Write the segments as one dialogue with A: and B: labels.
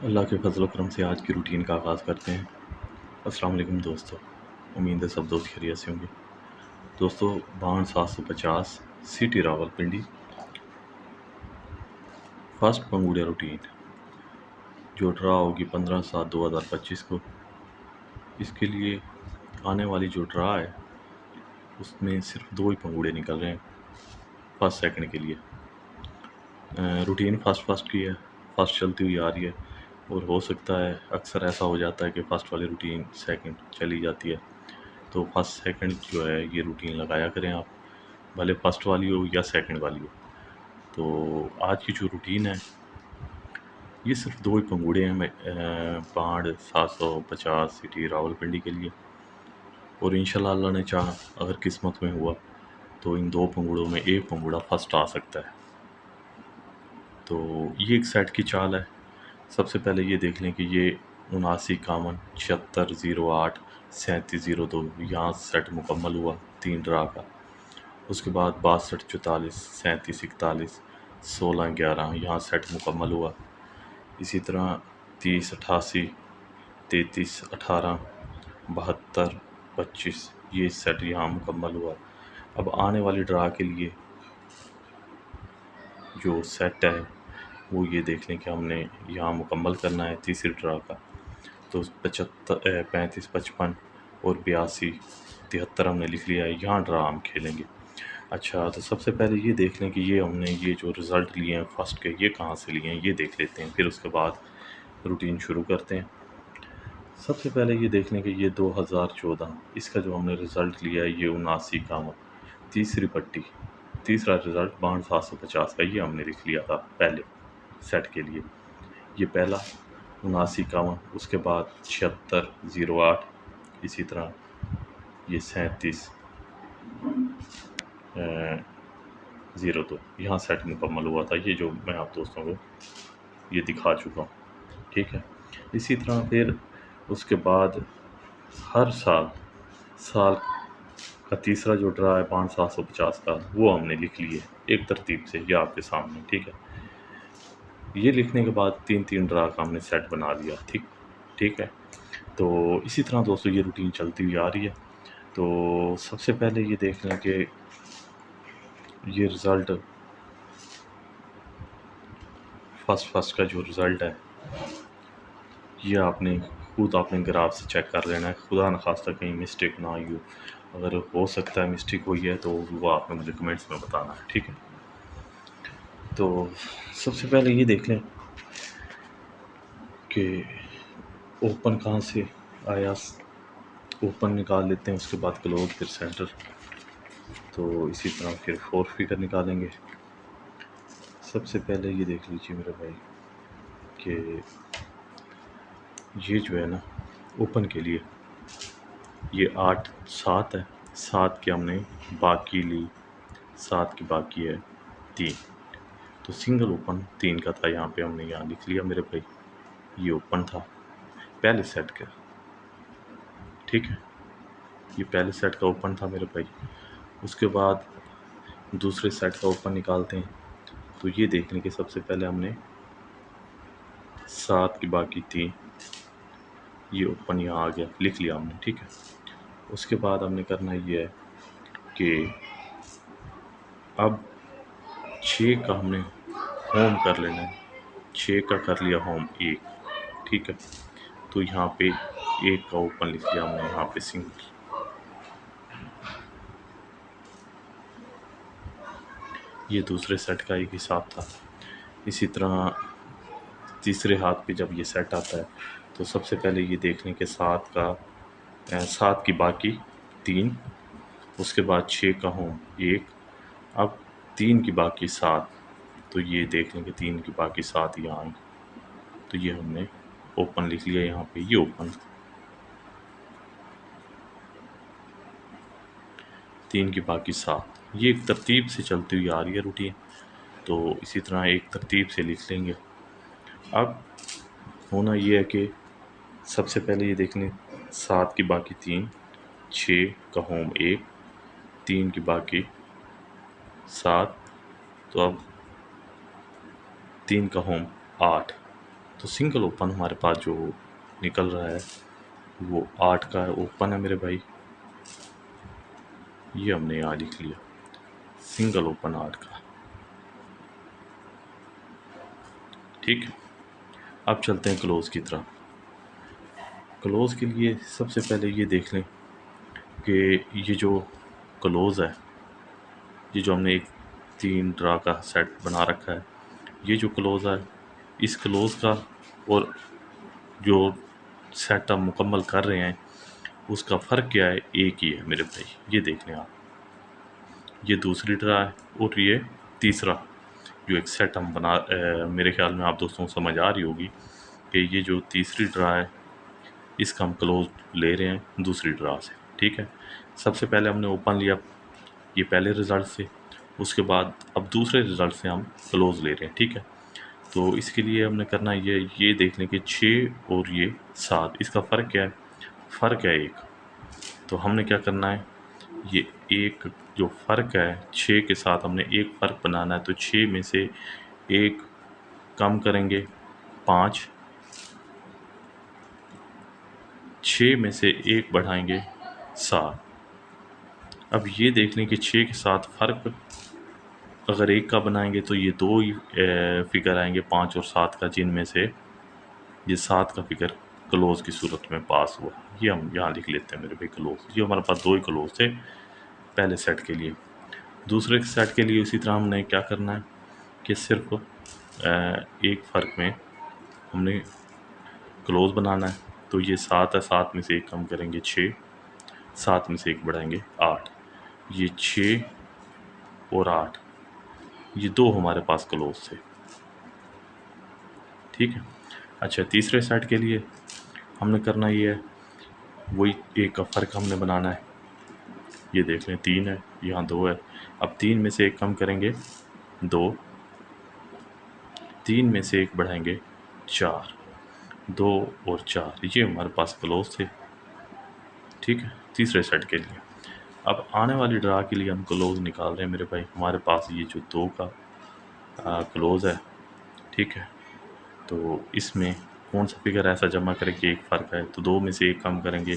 A: अल्लाह के फजल करम से आज की रूटीन का आगाज़ करते हैं। अस्सलाम वालेकुम दोस्तों, उम्मीद है सब दोस्त खैरियत से होंगे। दोस्तों, बावन 750 सिटी रावलपिंडी फर्स्ट पंगुड़िया रूटीन जो ड्रा होगी 15/7/2025 को। इसके लिए आने वाली जो ड्रा है उसमें सिर्फ 2 ही पंगुड़े निकल रहे हैं फर्स्ट सेकंड के लिए। रूटीन फर्स्ट की है, फर्स्ट चलती हुई आ रही है और हो सकता है अक्सर ऐसा हो जाता है कि फ़र्स्ट वाली रूटीन सेकंड चली जाती है। तो फर्स्ट सेकंड जो है ये रूटीन लगाया करें आप, भले फर्स्ट वाली हो या सेकंड वाली हो। तो आज की जो रूटीन है ये सिर्फ 2 ही पंगुड़े हैं बाढ़ 750 सिटी रावलपिंडी के लिए। और इंशाल्लाह अल्लाह ने चाहा, अगर किस्मत में हुआ तो इन 2 पंगुड़ों में एक पंगुड़ा फर्स्ट आ सकता है। तो ये एक सेट की चाल है। सबसे पहले ये देख लें कि ये 79 51 76 08 37 02 यहाँ सेट मुकम्मल हुआ 3 ड्रा का। उसके बाद 62 44 37 41 16 11 यहाँ सेट मुकम्मल हुआ। इसी तरह 30 88 33 18 72 25 ये सेट यहाँ मुकम्मल हुआ। अब आने वाली ड्रा के लिए जो सेट है वो ये देख लें कि हमने यहाँ मुकम्मल करना है तीसरी ड्रा का। तो 35 55 और 82 73 हमने लिख लिया है, यहाँ ड्रा हम खेलेंगे। अच्छा, तो सबसे पहले ये देख लें कि ये हमने ये जो रिज़ल्ट लिए हैं फर्स्ट के, ये कहाँ से लिए हैं ये देख लेते हैं, फिर उसके बाद रूटीन शुरू करते हैं। सबसे पहले ये देख लें कि ये 2014 इसका जो हमने रिज़ल्ट लिया है ये 79 51 तीसरी पट्टी, तीसरा रिज़ल्ट 62 750 का ये हमने लिख लिया था पहले सेट के लिए। ये पहला 79 51, उसके बाद 76 08, इसी तरह ये 37 02 यहाँ सेट मुकम्मल हुआ था। ये जो मैं आप दोस्तों को ये दिखा चुका हूँ, ठीक है। इसी तरह फिर उसके बाद हर साल का तीसरा जो ड्रा है 5750 का वो हमने लिख लिए एक तरतीब से, ये आपके सामने, ठीक है। ये लिखने के बाद 3 ड्रा का हमने सेट बना लिया, ठीक है। तो इसी तरह दोस्तों ये रूटीन चलती हुई आ रही है। तो सबसे पहले ये देख लें कि ये रिज़ल्ट फर्स्ट का जो रिज़ल्ट है ये आपने खुद अपने ग्राफ से चेक कर लेना है, खुदा न खास्ता कहीं मिस्टेक ना आई हो। अगर हो सकता है मिस्टेक हुई है तो वो आपने मुझे कमेंट्स में बताना है, ठीक है। तो सबसे पहले ये देख लें कि ओपन कहाँ से आया, ओपन निकाल लेते हैं, उसके बाद क्लोज, फिर सेंटर। तो इसी तरह फिर फोर्थ फिगर निकालेंगे। सबसे पहले ये देख लीजिए मेरे भाई कि ये जो है ना ओपन के लिए ये 8 7 है, 7 की हमने बाकी ली, 7 की बाकी है 3, तो सिंगल ओपन 3 का था, यहाँ पे हमने यहाँ लिख लिया मेरे भाई। ये ओपन था पहले सेट का, ठीक है। ये पहले सेट का ओपन था मेरे भाई। उसके बाद दूसरे सेट का ओपन निकालते हैं। तो ये देखने के सबसे पहले हमने 7 की बाकी 3, ये ओपन यहाँ आ गया, लिख लिया हमने, ठीक है। उसके बाद हमने करना ये है कि अब 6 का हमने होम कर लेना है। 6 का कर लिया होम 1, ठीक है। तो यहाँ पे 1 का ओपन लिख लिया हमने, यहाँ पे सिंगल। ये दूसरे सेट का एक हिसाब था। इसी तरह तीसरे हाथ पे जब ये सेट आता है तो सबसे पहले ये देख लें कि 7 की बाकी 3, उसके बाद 6 का होम 1, अब 3 की बाकी 7, तो ये देख लें कि 3 की बाकी 7 यहाँ आई। तो ये हमने ओपन लिख लिया यहाँ पे, ये ओपन 3 की बाकी 7, ये एक तरतीब से चलती हुई आ रही है रूटीन। तो इसी तरह एक तरतीब से लिख लेंगे। अब होना ये है कि सबसे पहले ये देख लें 7 की बाकी 3, 6 का होम 1, 3 की बाकी 7, तो अब 3 का होम 8, तो सिंगल ओपन हमारे पास जो निकल रहा है वो 8 का ओपन है मेरे भाई। ये हमने यहाँ लिख लिया, सिंगल ओपन 8 का। ठीक है, अब चलते हैं क्लोज की तरफ। क्लोज के लिए सबसे पहले ये देख लें कि ये जो क्लोज है, ये जो हमने एक 3 ड्रा का सेट बना रखा है, ये जो क्लोज है, इस क्लोज का और जो सेट हम मुकम्मल कर रहे हैं उसका फ़र्क क्या है? एक ही है मेरे भाई। ये देख लें आप, ये दूसरी ड्रा है और ये तीसरा जो एक सेट हम बना मेरे ख्याल में आप दोस्तों को समझ आ रही होगी कि ये जो तीसरी ड्रा है इसका हम क्लोज ले रहे हैं दूसरी ड्रा से। ठीक है, सबसे पहले हमने ओपन लिया ये पहले रिज़ल्ट से, उसके बाद अब दूसरे रिज़ल्ट से हम क्लोज ले रहे हैं। ठीक है, तो इसके लिए हमने करना ये देख लें कि 6 और ये 7 इसका फ़र्क क्या है? फ़र्क है एक। तो हमने क्या करना है, ये एक जो फ़र्क है 6 के साथ हमने एक फ़र्क बनाना है। तो 6 में से एक कम करेंगे 5, 6 में से एक बढ़ाएंगे 7। अब ये देख लें कि 6 के साथ फ़र्क अगर एक का बनाएंगे तो ये दो ही फिगर आएंगे 5 और 7 का, जिनमें से ये 7 का फिगर क्लोज की सूरत में पास हुआ। ये हम यहाँ लिख लेते हैं मेरे भाई क्लोज। ये हमारे पास दो ही क्लोज थे पहले सेट के लिए। दूसरे सेट के लिए इसी तरह हमने क्या करना है कि सिर्फ एक फ़र्क में हमने क्लोज बनाना है। तो ये 7 है, 7 में से एक कम करेंगे 6, 7 में से एक बढ़ाएंगे 8। ये 6 और 8 ये दो हमारे पास क्लोज थे। ठीक है, अच्छा तीसरे सेट के लिए हमने करना ये है, वही एक का फ़र्क हमने बनाना है। ये देख लें 3 है, यहाँ 2 है। अब 3 में से एक कम करेंगे 2, 3 में से एक बढ़ाएंगे 4, 2 और 4 ये हमारे पास क्लोज थे। ठीक है, तीसरे सेट के लिए। अब आने वाली ड्रा के लिए हम क्लोज निकाल रहे हैं मेरे भाई। हमारे पास ये जो 2 का क्लोज है, ठीक है, तो इसमें कौन सा फिगर ऐसा जमा करें कि एक फ़र्क है? तो 2 में से एक कम करेंगे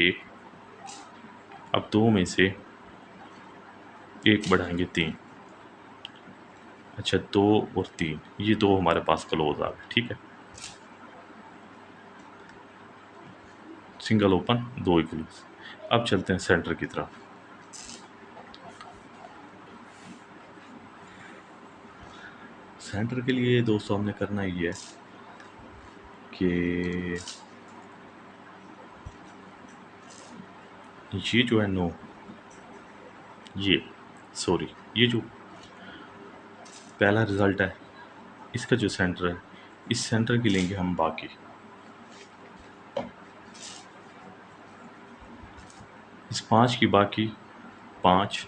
A: 1, अब 2 में से एक बढ़ाएंगे 3। अच्छा 2 और 3 ये दो हमारे पास क्लोज आ गए। ठीक है, सिंगल ओपन दो ही क्लोज। अब चलते हैं सेंटर की तरफ। सेंटर के लिए दोस्तों हमने करना ये है कि ये जो है ये जो पहला रिज़ल्ट है इसका जो सेंटर है, इस सेंटर की लेंगे हम बाकी। इस 5 की बाकी 5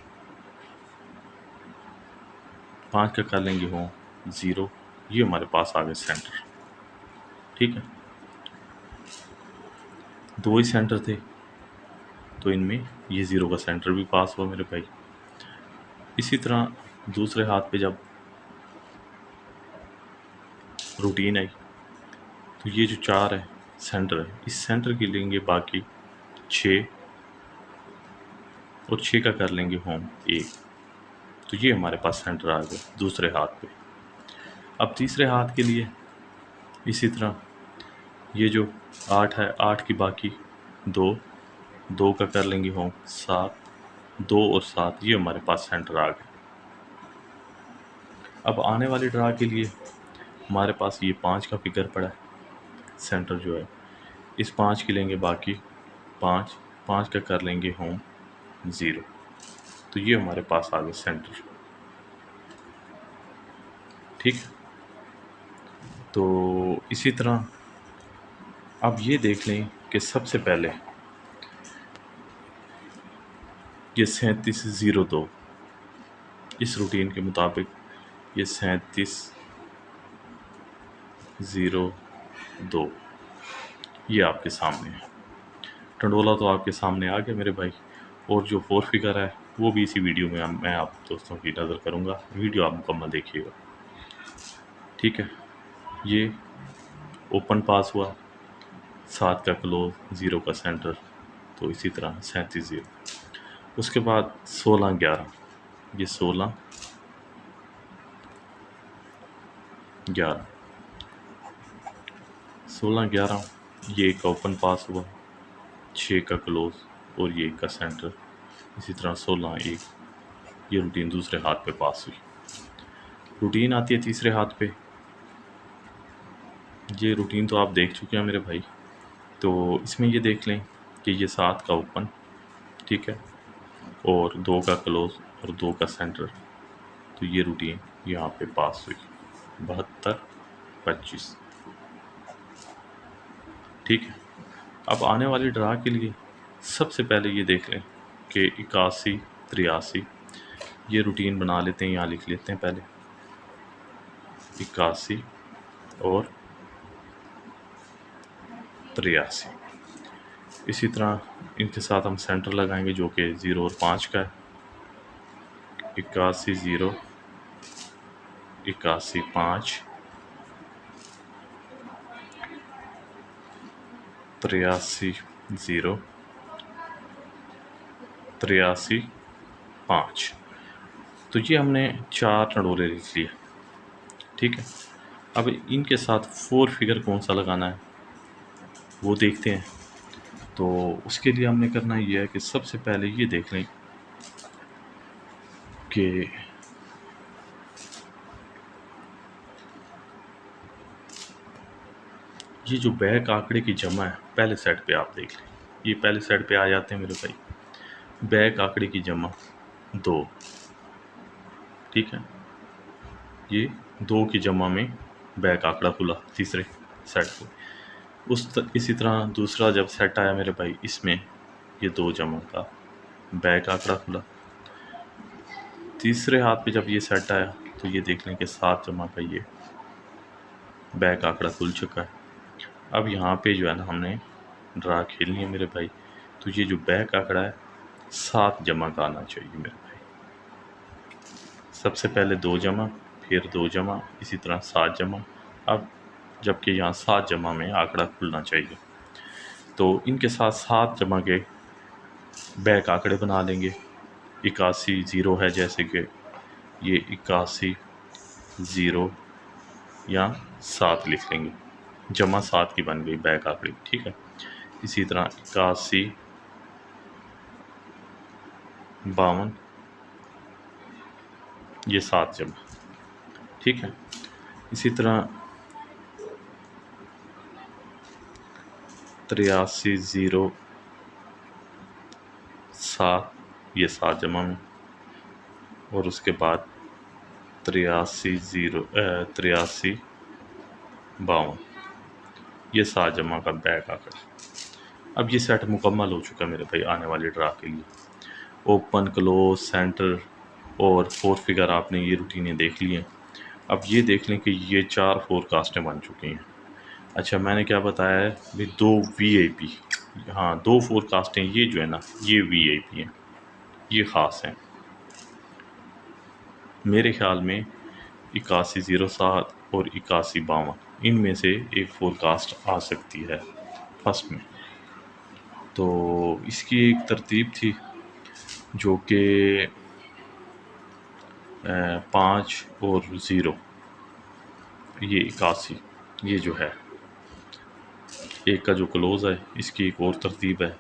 A: का कर लेंगे हो 0। ये हमारे पास आ गए सेंटर। ठीक है, दो ही सेंटर थे तो इनमें ये 0 का सेंटर भी पास हुआ मेरे भाई। इसी तरह दूसरे हाथ पे जब रूटीन आई तो ये जो 4 है सेंटर है, इस सेंटर की लेंगे बाकी 6 और 6 का कर लेंगे होम 1। तो ये हमारे पास सेंटर आ गया दूसरे हाथ पे। अब तीसरे हाथ के लिए इसी तरह ये जो 8 है, 8 की बाकी 2 का कर लेंगे होम 7, 2 और 7 ये हमारे पास सेंटर आ गए। अब आने वाली ड्रा के लिए हमारे पास ये 5 का फिगर पड़ा है सेंटर जो है, इस 5 की लेंगे बाकी 5 का कर लेंगे होम 0। तो ये हमारे पास आ गए सेंटर। ठीक, तो इसी तरह अब ये देख लें कि सबसे पहले ये 3702 इस रूटीन के मुताबिक ये 3702 ये आपके सामने है। टंडोला तो आपके सामने आ गया मेरे भाई, और जो 4 फिगर है वो भी इसी वीडियो में मैं आप दोस्तों की नज़र करूँगा। वीडियो आप मुकम्मल देखिएगा। ठीक है, ये ओपन पास हुआ, 7 का क्लोज, 0 का सेंटर, तो इसी तरह 37 0। उसके बाद 16 11, ये 16 11, 16 11, ये एक का ओपन पास हुआ, 6 का क्लोज और ये 1 का सेंटर, इसी तरह 16 1, ये रूटीन दूसरे हाथ पे पास हुई। रूटीन आती है तीसरे हाथ पे। ये रूटीन तो आप देख चुके हैं मेरे भाई, तो इसमें ये देख लें कि ये 7 का ओपन, ठीक है, और 2 का क्लोज और 2 का सेंटर, तो ये रूटीन यहाँ पे पास हुई 72 25, ठीक है। अब आने वाली ड्रा के लिए सबसे पहले ये देख लें कि 81 83, ये रूटीन बना लेते हैं, यहाँ लिख लेते हैं पहले 81 और 83। इसी तरह इनके साथ हम सेंटर लगाएंगे जो कि 0 और 5 का है, 81 0, 81 5, 83 0, 83 5। तो ये हमने 4 टंडोले लिख लिए, ठीक है। अब इनके साथ 4 फिगर कौन सा लगाना है वो देखते हैं। तो उसके लिए हमने करना ये है कि सबसे पहले ये देख लें कि ये जो बैक आंकड़े की जमा है पहले सेट पे आप देख लें, ये पहले सेट पे आ जाते हैं मेरे भाई। बैक आंकड़े की जमा 2, ठीक है, ये 2 की जमा में बैक आंकड़ा खुला तीसरे सेट पे। इसी तरह दूसरा जब सेट आया मेरे भाई, इसमें ये 2 जमा का बैक आंकड़ा खुला। तीसरे हाथ पे जब ये सेट आया तो ये देख लें कि 7 जमा का ये बैक आंकड़ा खुल चुका है। अब यहाँ पे जो है ना हमने ड्रा खेलनी है मेरे भाई, तो ये जो बैक आंकड़ा है 7 जमा का आना चाहिए मेरे भाई। सबसे पहले 2 जमा, फिर 2 जमा, इसी तरह 7 जमा। अब जबकि यहाँ 7 जमा में आंकड़ा खुलना चाहिए, तो इनके साथ 7 जमा के बैक आंकड़े बना लेंगे। 81 0 है, जैसे कि ये 81 0 या 7 लिख लेंगे, जमा 7 की बन गई बैक आंकड़े, ठीक है। इसी तरह 81 52, ये 7 जमा, ठीक है। इसी तरह 83 0 7, ये 7 जमा में, और उसके बाद 83 0 83 52, ये 7 जमा का बैक आंकड़ा। अब ये सेट मुकम्मल हो चुका है मेरे भाई आने वाली ड्रा के लिए। ओपन क्लोज सेंटर और 4 फिगर आपने ये रूटीनें देख ली हैं। अब ये देख लें कि ये 4 फोरकास्टें बन चुकी हैं। अच्छा, मैंने क्या बताया है भाई, 2 वीआईपी, हाँ 2 फोरकास्टें ये जो है ना ये वीआईपी हैं, ये ख़ास हैं मेरे ख्याल में। 81 07 और 81 52, इनमें से एक फोरकास्ट आ सकती है फर्स्ट में। तो इसकी एक तरतीब थी जो कि 5 और 0, ये 81, ये जो है एक का जो क्लोज़ है इसकी एक और तरतीब है,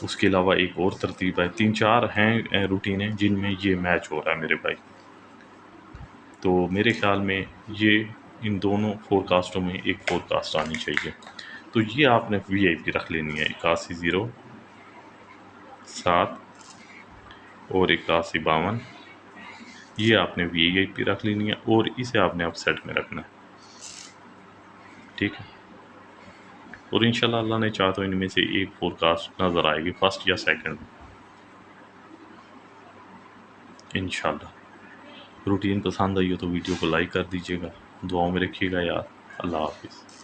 A: उसके अलावा एक और तरतीब है। 3-4 हैं रूटीनें जिनमें ये मैच हो रहा है मेरे भाई। तो मेरे ख्याल में ये इन दोनों फोरकास्टों में एक फोरकास्ट आनी चाहिए। तो ये आपने वीआईपी रख लेनी है, 81 0 7 और 81 52, ये आपने वीआईपी रख लेनी है और इसे आपने अब सेट में रखना है, ठीक है। और इंशाल्लाह अल्लाह ने चाहा तो इनमें से एक फोरकास्ट नज़र आएगी फर्स्ट या सेकंड में इंशाल्लाह। रूटीन पसंद आई हो तो वीडियो को लाइक कर दीजिएगा, दुआओं में रखिएगा यार। अल्लाह हाफिज़।